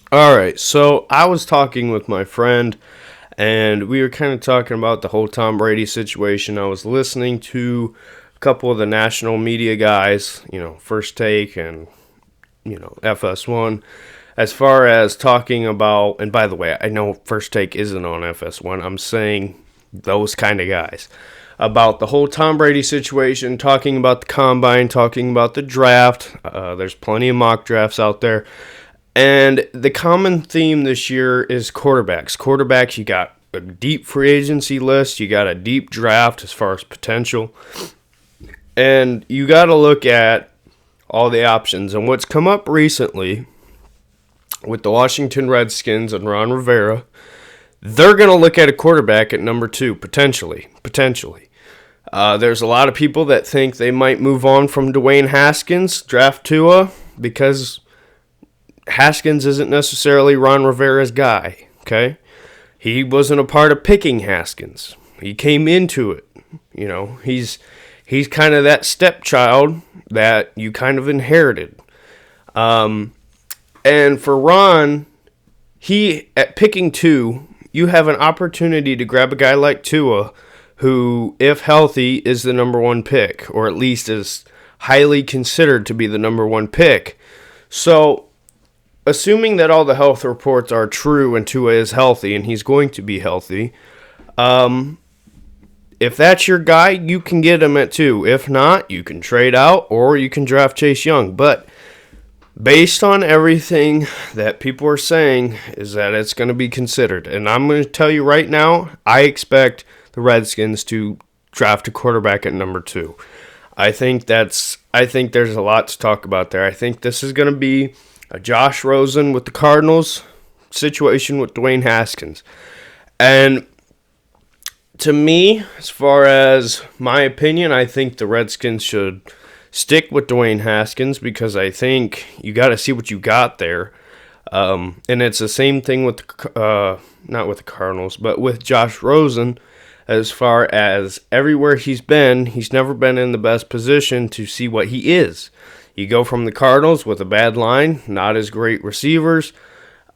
All right, so I was talking with my friend, and we were kind of talking about the whole Tom Brady situation. I was listening to a couple of the national media guys, First Take and, FS1, as far as talking about, and by the way, I know First Take isn't on FS1, I'm saying those kind of guys, about the whole Tom Brady situation, talking about the combine, talking about the draft. There's plenty of mock drafts out there. And the common theme this year is quarterbacks. Quarterbacks, you got a deep free agency list, you got a deep draft as far as potential, and you got to look at all the options. And what's come up recently with the Washington Redskins and Ron Rivera, they're going to look at a quarterback at number 2, potentially. There's a lot of people that think they might move on from Dwayne Haskins, draft Tua, because Haskins isn't necessarily Ron Rivera's guy, okay? He wasn't a part of picking Haskins. He came into it. He's kind of that stepchild that you kind of inherited. And for Ron, at picking 2, you have an opportunity to grab a guy like Tua, who, if healthy, is the number 1 pick, or at least is highly considered to be the number 1 pick. So, assuming that all the health reports are true and Tua is healthy, and he's going to be healthy, if that's your guy, you can get him at 2. If not, you can trade out or you can draft Chase Young. But based on everything that people are saying is that it's going to be considered. And I'm going to tell you right now, I expect the Redskins to draft a quarterback at number 2. I think there's a lot to talk about there. I think this is going to be a Josh Rosen with the Cardinals situation with Dwayne Haskins. And to me, as far as my opinion, I think the Redskins should stick with Dwayne Haskins because I think you got to see what you got there. And it's the same thing with, not with the Cardinals, but with Josh Rosen. As far as everywhere he's never been in the best position to see what he is. You go from the Cardinals with a bad line, not as great receivers,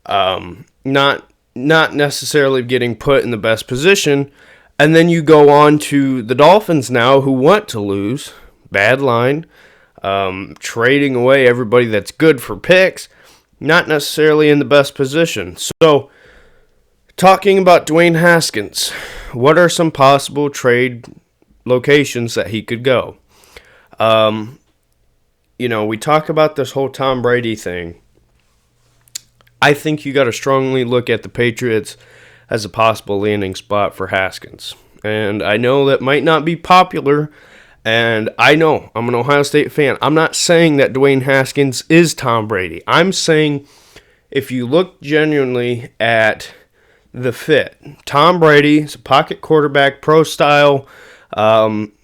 not necessarily getting put in the best position, and then you go on to the Dolphins now, who want to lose, bad line, trading away everybody that's good for picks, not necessarily in the best position. So, talking about Dwayne Haskins, what are some possible trade locations that he could go? We talk about this whole Tom Brady thing. I think you got to strongly look at the Patriots as a possible landing spot for Haskins. And I know that might not be popular, and I know I'm an Ohio State fan. I'm not saying that Dwayne Haskins is Tom Brady. I'm saying if you look genuinely at the fit, Tom Brady is a pocket quarterback, pro style.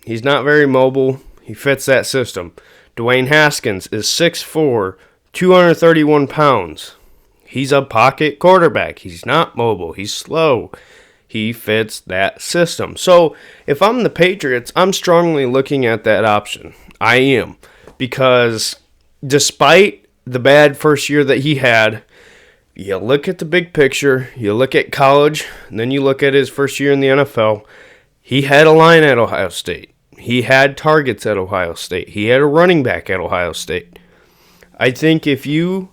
He's not very mobile. He fits that system. Dwayne Haskins is 6'4", 231 pounds. He's a pocket quarterback. He's not mobile. He's slow. He fits that system. So if I'm the Patriots, I'm strongly looking at that option. I am. Because despite the bad first year that he had, you look at the big picture, you look at college, and then you look at his first year in the NFL, he had a line at Ohio State. He had targets at Ohio State. He had a running back at Ohio State. I think if you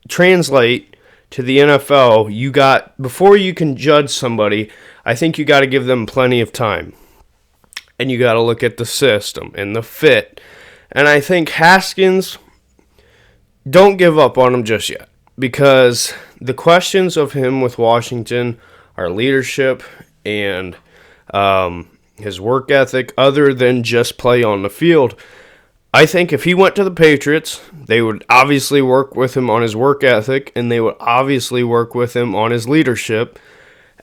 translate to the NFL, before you can judge somebody, I think you got to give them plenty of time. And you got to look at the system and the fit. And I think Haskins, don't give up on him just yet. Because the questions of him with Washington are leadership and his work ethic other than just play on the field. I think if he went to the Patriots, they would obviously work with him on his work ethic, and they would obviously work with him on his leadership.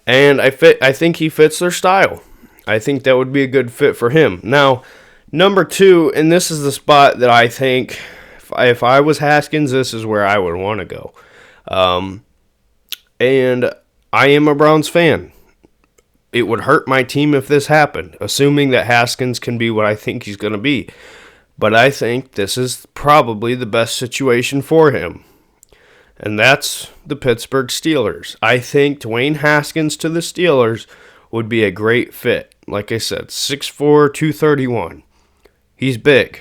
And I think he fits their style. I think that would be a good fit for him. Now, number 2, and this is the spot that I think, if I was Haskins, this is where I would want to go. And I am a Browns fan. It would hurt my team if this happened, assuming that Haskins can be what I think he's going to be. But I think this is probably the best situation for him. and that's the Pittsburgh Steelers. I think Dwayne Haskins to the Steelers would be a great fit. Like I said, 6'4", 231. He's big.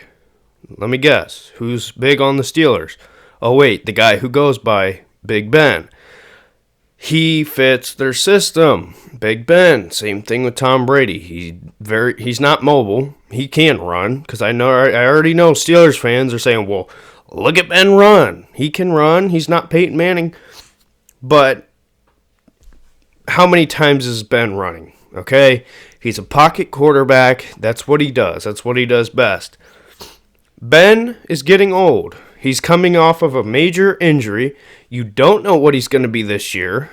Let me guess. Who's big on the Steelers? Oh, wait, the guy who goes by Big Ben. He fits their system. Big Ben. Same thing with Tom Brady. He's not mobile. He can run, because I already know Steelers fans are saying, well, look at Ben run. He can run. He's not Peyton Manning. But how many times is Ben running? Okay? He's a pocket quarterback. That's what he does. That's what he does best. Ben is getting old. He's coming off of a major injury. You don't know what he's going to be this year.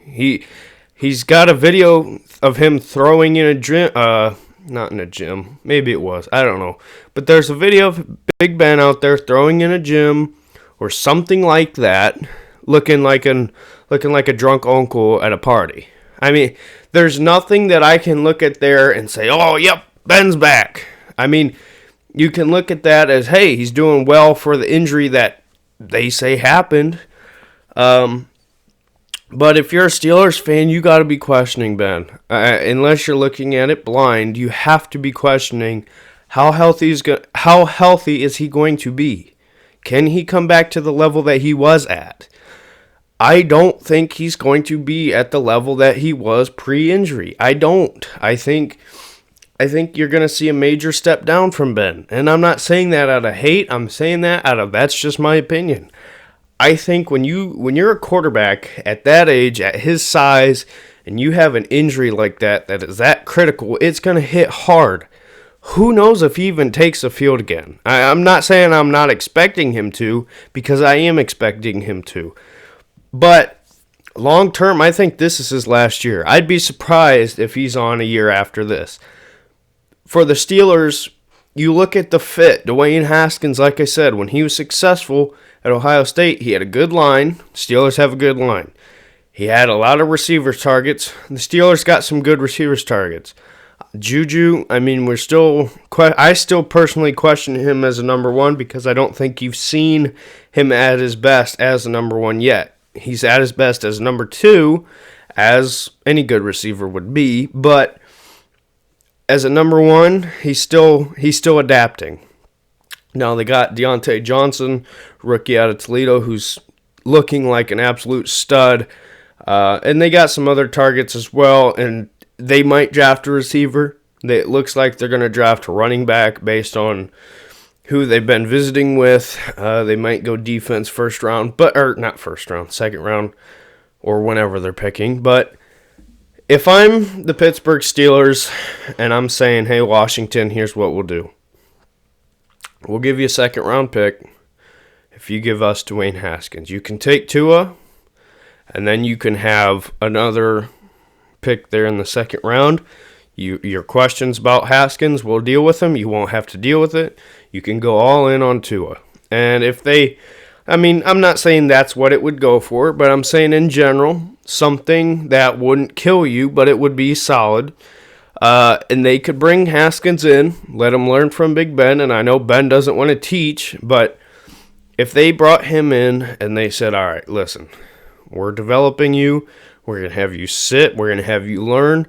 He's got a video of him throwing in a gym. Not in a gym. Maybe it was. I don't know. But there's a video of Big Ben out there throwing in a gym or something like that, looking like a drunk uncle at a party. I mean, there's nothing that I can look at there and say, oh, yep, Ben's back. I mean, you can look at that as, hey, he's doing well for the injury that they say happened. But if you're a Steelers fan, you got to be questioning Ben. Unless you're looking at it blind, you have to be questioning how healthy is he going to be? Can he come back to the level that he was at? I don't think he's going to be at the level that he was pre-injury. I don't. I think you're going to see a major step down from Ben. And I'm not saying that out of hate. I'm saying that that's just my opinion. I think when you're a quarterback at that age, at his size, and you have an injury like that is that critical, it's going to hit hard. Who knows if he even takes the field again? I'm not saying I'm not expecting him to, because I am expecting him to. But long term, I think this is his last year. I'd be surprised if he's on a year after this. For the Steelers, you look at the fit. Dwayne Haskins, like I said, when he was successful at Ohio State, he had a good line. Steelers have a good line. He had a lot of receivers targets. The Steelers got some good receivers targets. Juju, I mean, I still personally question him as a number one, because I don't think you've seen him at his best as a number one yet. He's at his best as number two, as any good receiver would be, but as a number one, he's still adapting. Now they got Deontay Johnson, rookie out of Toledo, who's looking like an absolute stud, and they got some other targets as well, and they might draft a receiver. It looks like they're going to draft a running back based on who they've been visiting with. They might go defense second round, or whenever they're picking. But if I'm the Pittsburgh Steelers and I'm saying, hey, Washington, here's what we'll do. We'll give you a second round pick if you give us Dwayne Haskins. You can take Tua, and then you can have another pick there in the second round. Your questions about Haskins, we'll deal with them. You won't have to deal with it. You can go all in on Tua. And I'm not saying that's what it would go for, but I'm saying in general, something that wouldn't kill you, but it would be solid. And they could bring Haskins in, let him learn from Big Ben. And I know Ben doesn't want to teach, but if they brought him in and they said, all right, listen, we're developing you. We're going to have you sit. We're going to have you learn.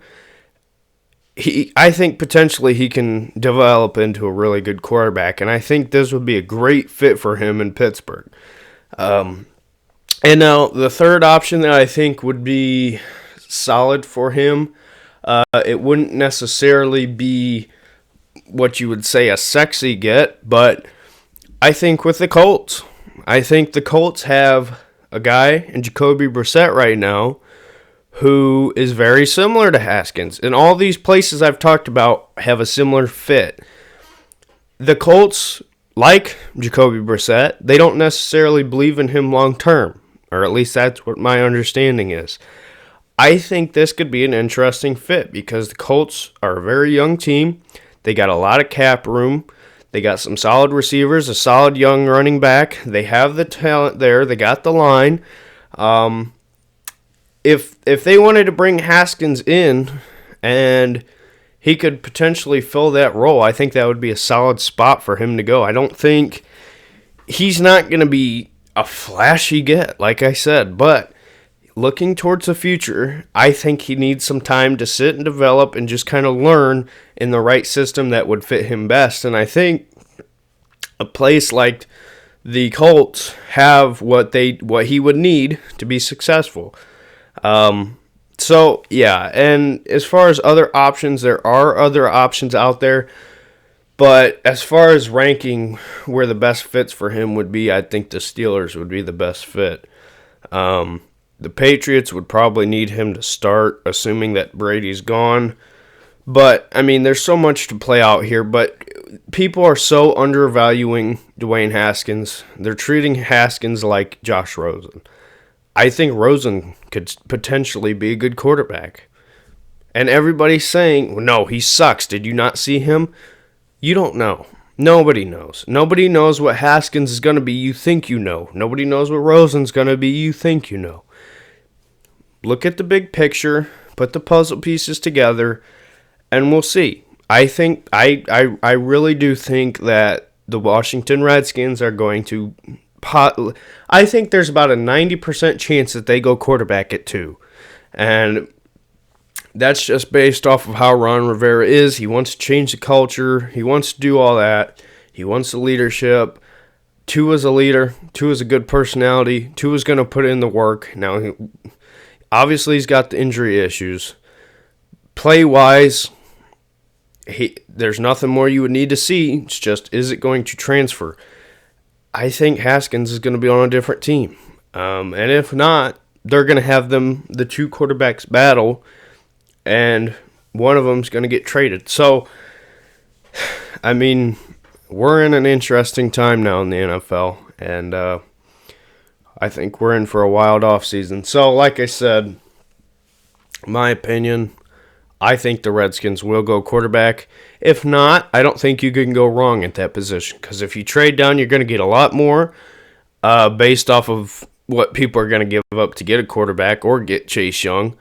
I think potentially he can develop into a really good quarterback, and I think this would be a great fit for him in Pittsburgh. And now the third option that I think would be solid for him, it wouldn't necessarily be what you would say a sexy get, but I think with the Colts. I think the Colts have a guy in Jacoby Brissett right now who is very similar to Haskins. And all these places I've talked about have a similar fit. The Colts, like Jacoby Brissett, they don't necessarily believe in him long term, or at least that's what my understanding is. I think this could be an interesting fit because the Colts are a very young team. They got a lot of cap room. They got some solid receivers, a solid young running back. They have the talent there. They got the line. If they wanted to bring Haskins in and he could potentially fill that role, I think that would be a solid spot for him to go. I don't think he's not going to be a flashy get, like I said, but looking towards the future, I think he needs some time to sit and develop and just kind of learn in the right system that would fit him best. And I think a place like the Colts have what he would need to be successful. So yeah, and as far as other options, there are other options out there. But as far as ranking where the best fits for him would be, I think the Steelers would be the best fit. The Patriots would probably need him to start, assuming that Brady's gone. But, I mean, there's so much to play out here. But people are so undervaluing Dwayne Haskins. They're treating Haskins like Josh Rosen. I think Rosen could potentially be a good quarterback. And everybody's saying, well, no, he sucks. Did you not see him? You don't know. Nobody knows. Nobody knows what Haskins is going to be. You think you know. Nobody knows what Rosen's going to be. You think you know. Look at the big picture. Put the puzzle pieces together, and we'll see. I really do think that the Washington Redskins are going to. I think there's about a 90% chance that they go quarterback at 2, and that's just based off of how Ron Rivera is. He wants to change the culture. He wants to do all that. He wants the leadership. Tua's a leader. Tua's a good personality. Tua's going to put in the work. Now, obviously, he's got the injury issues. Play-wise, there's nothing more you would need to see. It's just, is it going to transfer? I think Haskins is going to be on a different team. And if not, they're going to have the two quarterbacks battle, and one of them's going to get traded. So, I mean, we're in an interesting time now in the NFL, and I think we're in for a wild offseason. So, like I said, my opinion, I think the Redskins will go quarterback. If not, I don't think you can go wrong at that position, because if you trade down, you're going to get a lot more based off of what people are going to give up to get a quarterback or get Chase Young.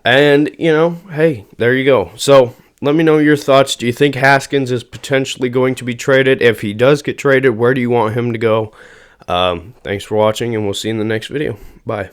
And, hey, there you go. So, let me know your thoughts. Do you think Haskins is potentially going to be traded? If he does get traded, where do you want him to go? Thanks for watching, and we'll see you in the next video. Bye.